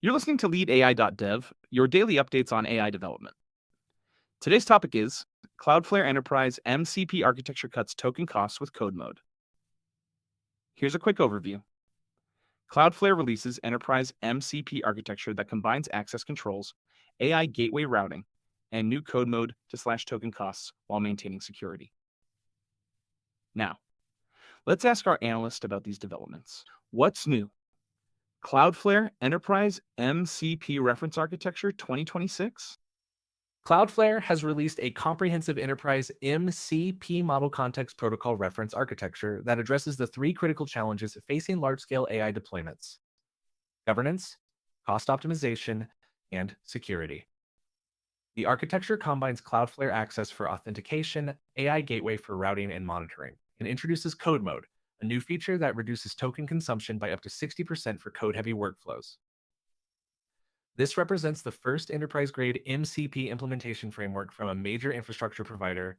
You're listening to leadai.dev, your daily updates on AI development. Today's topic is Cloudflare Enterprise MCP architecture cuts token costs with code mode. Here's a quick overview. Cloudflare releases Enterprise MCP architecture that combines access controls, AI gateway routing, and new code mode to slash token costs while maintaining security. Now, let's ask our analyst about these developments. What's new? Cloudflare Enterprise MCP Reference Architecture 2026? Cloudflare has released a comprehensive enterprise MCP model context protocol reference architecture that addresses the three critical challenges facing large scale AI deployments: governance, cost optimization, and security. The architecture combines Cloudflare Access for authentication, AI Gateway for routing and monitoring, and introduces Code Mode, a new feature that reduces token consumption by up to 60% for code heavy workflows. This represents the first enterprise-grade MCP implementation framework from a major infrastructure provider,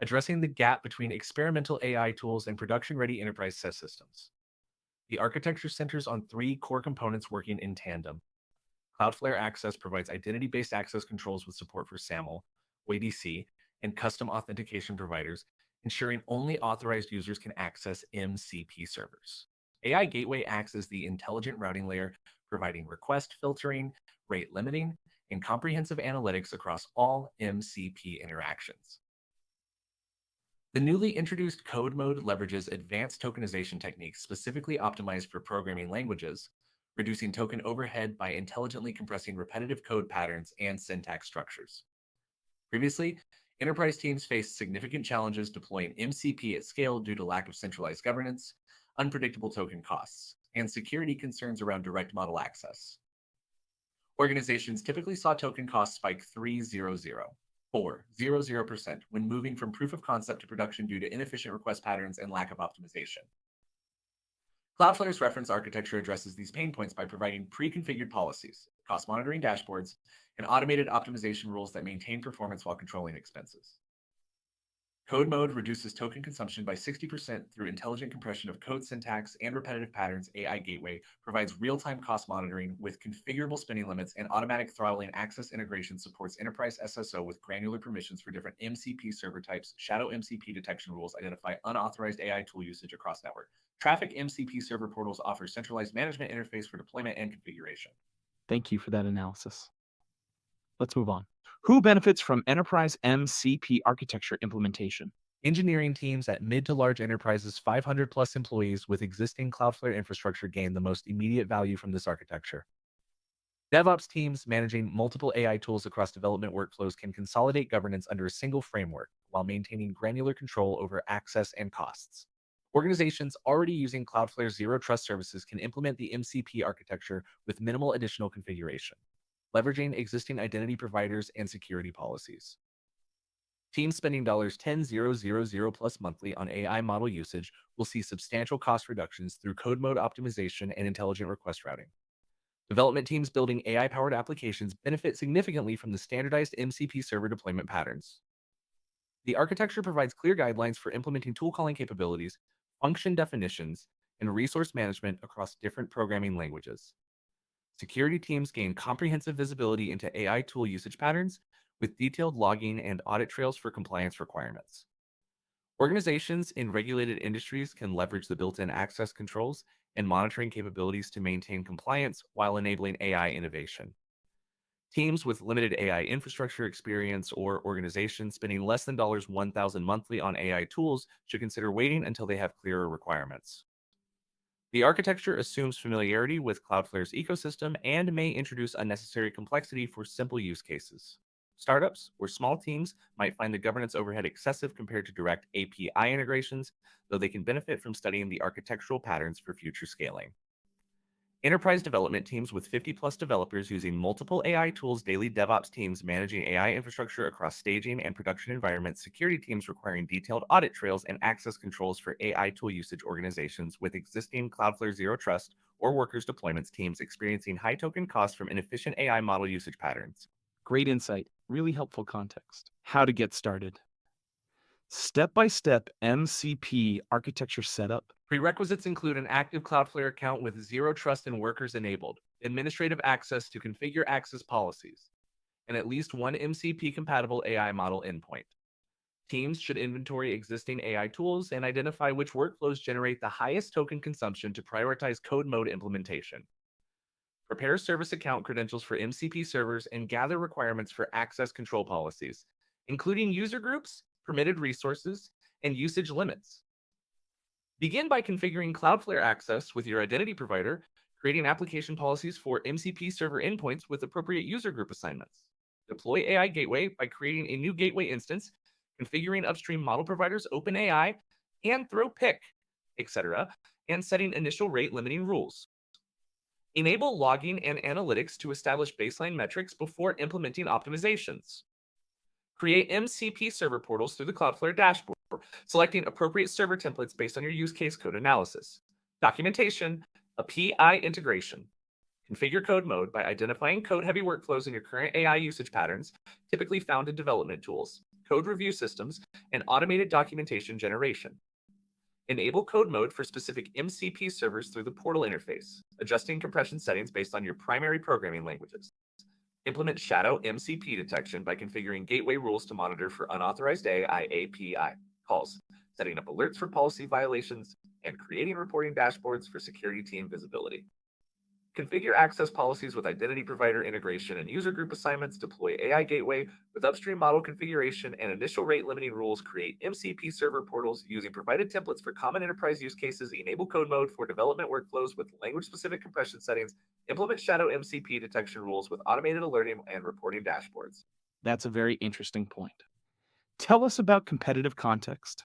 addressing the gap between experimental AI tools and production-ready enterprise SaaS systems. The architecture centers on three core components working in tandem. Cloudflare Access provides identity-based access controls with support for SAML, OADC, and custom authentication providers, ensuring only authorized users can access MCP servers. AI Gateway acts as the intelligent routing layer, providing request filtering, rate limiting, and comprehensive analytics across all MCP interactions. The newly introduced Code Mode leverages advanced tokenization techniques specifically optimized for programming languages, reducing token overhead by intelligently compressing repetitive code patterns and syntax structures. Previously, enterprise teams faced significant challenges deploying MCP at scale due to lack of centralized governance, unpredictable token costs, and security concerns around direct model access. Organizations typically saw token costs spike 400% when moving from proof of concept to production due to inefficient request patterns and lack of optimization. Cloudflare's reference architecture addresses these pain points by providing pre-configured policies, cost monitoring dashboards, and automated optimization rules that maintain performance while controlling expenses. Code Mode reduces token consumption by 60% through intelligent compression of code syntax and repetitive patterns. AI Gateway provides real-time cost monitoring with configurable spending limits, and automatic throttling access integration supports enterprise SSO with granular permissions for different MCP server types. Shadow MCP detection rules identify unauthorized AI tool usage across network. Traffic MCP server portals offer centralized management interface for deployment and configuration. Thank you for that analysis. Let's move on. Who benefits from Enterprise MCP architecture implementation? Engineering teams at mid to large enterprises, 500 plus employees with existing Cloudflare infrastructure, gain the most immediate value from this architecture. DevOps teams managing multiple AI tools across development workflows can consolidate governance under a single framework while maintaining granular control over access and costs. Organizations already using Cloudflare Zero Trust services can implement the MCP architecture with minimal additional configuration, leveraging existing identity providers and security policies. Teams spending $10,000 plus monthly on AI model usage will see substantial cost reductions through code mode optimization and intelligent request routing. Development teams building AI-powered applications benefit significantly from the standardized MCP server deployment patterns. The architecture provides clear guidelines for implementing tool calling capabilities, function definitions, and resource management across different programming languages. Security teams gain comprehensive visibility into AI tool usage patterns with detailed logging and audit trails for compliance requirements. Organizations in regulated industries can leverage the built-in access controls and monitoring capabilities to maintain compliance while enabling AI innovation. Teams with limited AI infrastructure experience or organizations spending less than $1,000 monthly on AI tools should consider waiting until they have clearer requirements. The architecture assumes familiarity with Cloudflare's ecosystem and may introduce unnecessary complexity for simple use cases. Startups or small teams might find the governance overhead excessive compared to direct API integrations, though they can benefit from studying the architectural patterns for future scaling. Enterprise development teams with 50 plus developers using multiple AI tools, daily DevOps teams managing AI infrastructure across staging and production environments, security teams requiring detailed audit trails and access controls for AI tool usage, organizations with existing Cloudflare Zero Trust or workers deployments teams experiencing high token costs from inefficient AI model usage patterns. Great insight, really helpful context. How to get started. Step-by-step MCP architecture setup. Prerequisites include an active Cloudflare account with zero trust and workers enabled, administrative access to configure access policies, and at least one MCP-compatible AI model endpoint. Teams should inventory existing AI tools and identify which workflows generate the highest token consumption to prioritize code mode implementation. Prepare service account credentials for MCP servers and gather requirements for access control policies, including user groups, permitted resources, and usage limits. Begin by configuring Cloudflare access with your identity provider, creating application policies for MCP server endpoints with appropriate user group assignments. Deploy AI Gateway by creating a new gateway instance, configuring upstream model providers OpenAI, and throw pick, etc., and setting initial rate limiting rules. Enable logging and analytics to establish baseline metrics before implementing optimizations. Create MCP server portals through the Cloudflare dashboard, selecting appropriate server templates based on your use case code analysis. Documentation, API integration. Configure code mode by identifying code-heavy workflows in your current AI usage patterns, typically found in development tools, code review systems, and automated documentation generation. Enable code mode for specific MCP servers through the portal interface, adjusting compression settings based on your primary programming languages. Implement shadow MCP detection by configuring gateway rules to monitor for unauthorized AI API calls, setting up alerts for policy violations, and creating reporting dashboards for security team visibility. Configure access policies with identity provider integration and user group assignments. Deploy AI Gateway with upstream model configuration and initial rate limiting rules. Create MCP server portals using provided templates for common enterprise use cases. Enable code mode for development workflows with language-specific compression settings. Implement shadow MCP detection rules with automated alerting and reporting dashboards. That's a very interesting point. Tell us about competitive context.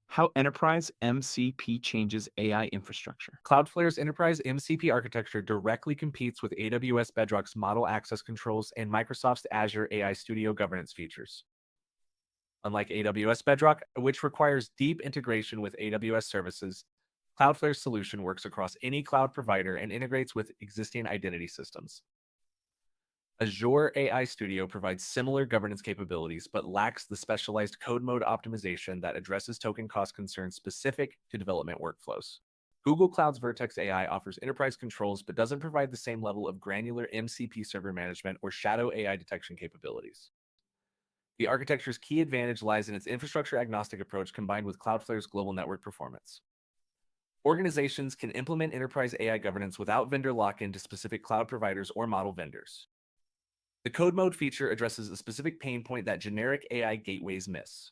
How enterprise MCP changes AI infrastructure. Cloudflare's enterprise MCP architecture directly competes with AWS Bedrock's model access controls and Microsoft's Azure AI Studio governance features. Unlike AWS Bedrock, which requires deep integration with AWS services, Cloudflare's solution works across any cloud provider and integrates with existing identity systems. Azure AI Studio provides similar governance capabilities, but lacks the specialized code mode optimization that addresses token cost concerns specific to development workflows. Google Cloud's Vertex AI offers enterprise controls, but doesn't provide the same level of granular MCP server management or shadow AI detection capabilities. The architecture's key advantage lies in its infrastructure-agnostic approach combined with Cloudflare's global network performance. Organizations can implement enterprise AI governance without vendor lock-in to specific cloud providers or model vendors. The code mode feature addresses a specific pain point that generic AI gateways miss: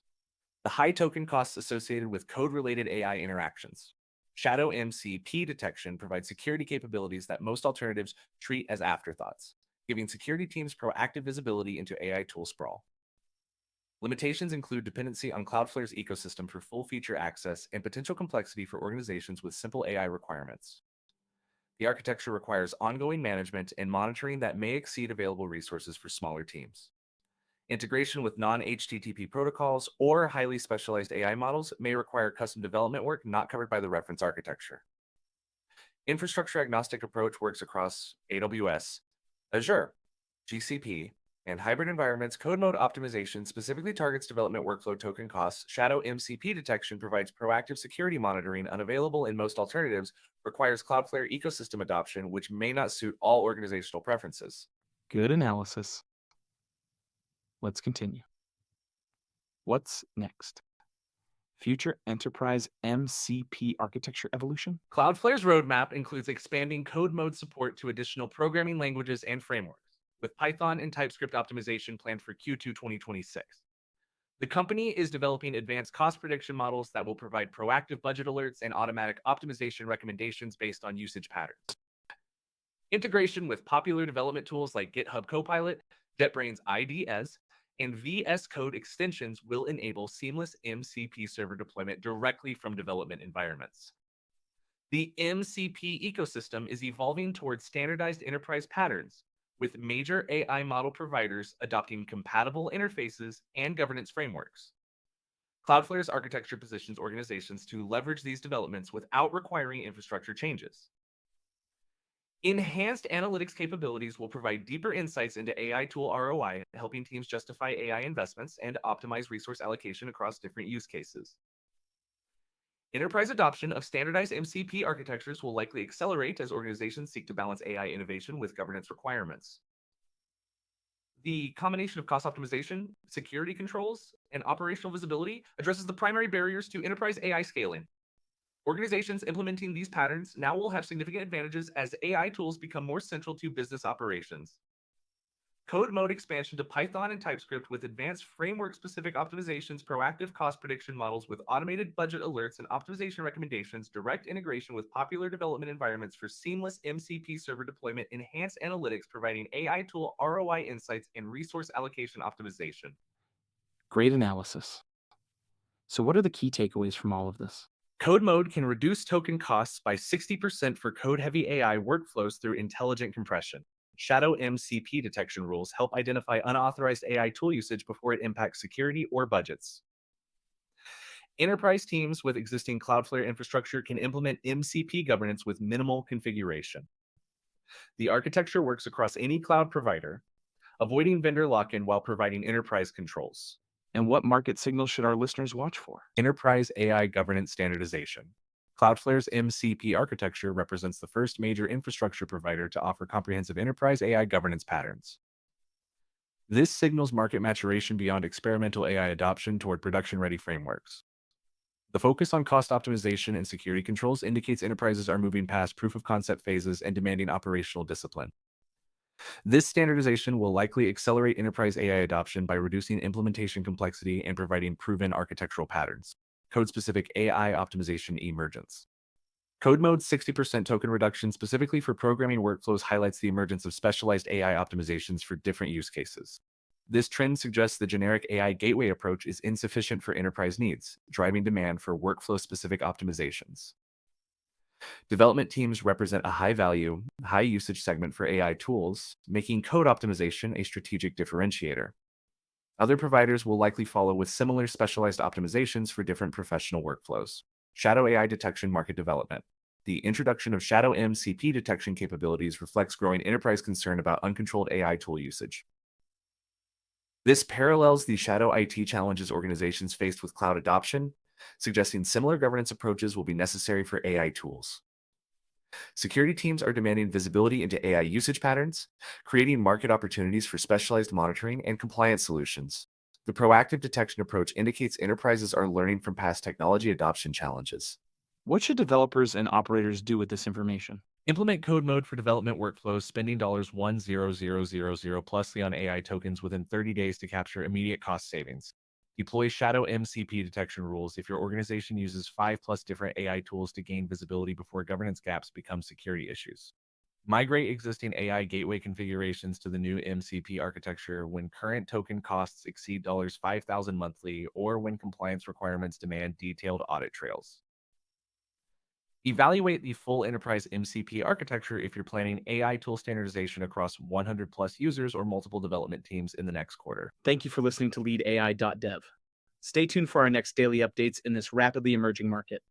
the high token costs associated with code-related AI interactions. Shadow MCP detection provides security capabilities that most alternatives treat as afterthoughts, giving security teams proactive visibility into AI tool sprawl. Limitations include dependency on Cloudflare's ecosystem for full feature access and potential complexity for organizations with simple AI requirements. The architecture requires ongoing management and monitoring that may exceed available resources for smaller teams. Integration with non-HTTP protocols or highly specialized AI models may require custom development work not covered by the reference architecture. Infrastructure agnostic approach works across AWS, Azure, GCP, and hybrid environments. Code mode optimization specifically targets development workflow token costs. Shadow MCP detection provides proactive security monitoring unavailable in most alternatives, requires Cloudflare ecosystem adoption, which may not suit all organizational preferences. Good analysis. Let's continue. What's next? Future enterprise MCP architecture evolution? Cloudflare's roadmap includes expanding code mode support to additional programming languages and frameworks, with Python and TypeScript optimization planned for Q2 2026. The company is developing advanced cost prediction models that will provide proactive budget alerts and automatic optimization recommendations based on usage patterns. Integration with popular development tools like GitHub Copilot, JetBrains IDEs, and VS Code extensions will enable seamless MCP server deployment directly from development environments. The MCP ecosystem is evolving towards standardized enterprise patterns, with major AI model providers adopting compatible interfaces and governance frameworks. Cloudflare's architecture positions organizations to leverage these developments without requiring infrastructure changes. Enhanced analytics capabilities will provide deeper insights into AI tool ROI, helping teams justify AI investments and optimize resource allocation across different use cases. Enterprise adoption of standardized MCP architectures will likely accelerate as organizations seek to balance AI innovation with governance requirements. The combination of cost optimization, security controls, and operational visibility addresses the primary barriers to enterprise AI scaling. Organizations implementing these patterns now will have significant advantages as AI tools become more central to business operations. Code mode expansion to Python and TypeScript with advanced framework-specific optimizations, proactive cost prediction models with automated budget alerts and optimization recommendations, direct integration with popular development environments for seamless MCP server deployment, enhanced analytics providing AI tool ROI insights, and resource allocation optimization. Great analysis. So, what are the key takeaways from all of this? Code mode can reduce token costs by 60% for code-heavy AI workflows through intelligent compression. Shadow MCP detection rules help identify unauthorized AI tool usage before it impacts security or budgets. Enterprise teams with existing Cloudflare infrastructure can implement MCP governance with minimal configuration. The architecture works across any cloud provider, avoiding vendor lock-in while providing enterprise controls. And what market signals should our listeners watch for? Enterprise AI governance standardization. Cloudflare's MCP architecture represents the first major infrastructure provider to offer comprehensive enterprise AI governance patterns. This signals market maturation beyond experimental AI adoption toward production-ready frameworks. The focus on cost optimization and security controls indicates enterprises are moving past proof-of-concept phases and demanding operational discipline. This standardization will likely accelerate enterprise AI adoption by reducing implementation complexity and providing proven architectural patterns. Code-specific AI optimization emergence. Code mode's 60% token reduction specifically for programming workflows highlights the emergence of specialized AI optimizations for different use cases. This trend suggests the generic AI gateway approach is insufficient for enterprise needs, driving demand for workflow-specific optimizations. Development teams represent a high-value, high-usage segment for AI tools, making code optimization a strategic differentiator. Other providers will likely follow with similar specialized optimizations for different professional workflows. Shadow AI detection market development. The introduction of shadow MCP detection capabilities reflects growing enterprise concern about uncontrolled AI tool usage. This parallels the shadow IT challenges organizations faced with cloud adoption, suggesting similar governance approaches will be necessary for AI tools. Security teams are demanding visibility into AI usage patterns, creating market opportunities for specialized monitoring and compliance solutions. The proactive detection approach indicates enterprises are learning from past technology adoption challenges. What should developers and operators do with this information? Implement code mode for development workflows, spending $100,000 plus on AI tokens within 30 days to capture immediate cost savings. Deploy shadow MCP detection rules if your organization uses 5+ different AI tools to gain visibility before governance gaps become security issues. Migrate existing AI gateway configurations to the new MCP architecture when current token costs exceed $5,000 monthly or when compliance requirements demand detailed audit trails. Evaluate the full enterprise MCP architecture if you're planning AI tool standardization across 100+ users or multiple development teams in the next quarter. Thank you for listening to LeadAI.dev. Stay tuned for our next daily updates in this rapidly emerging market.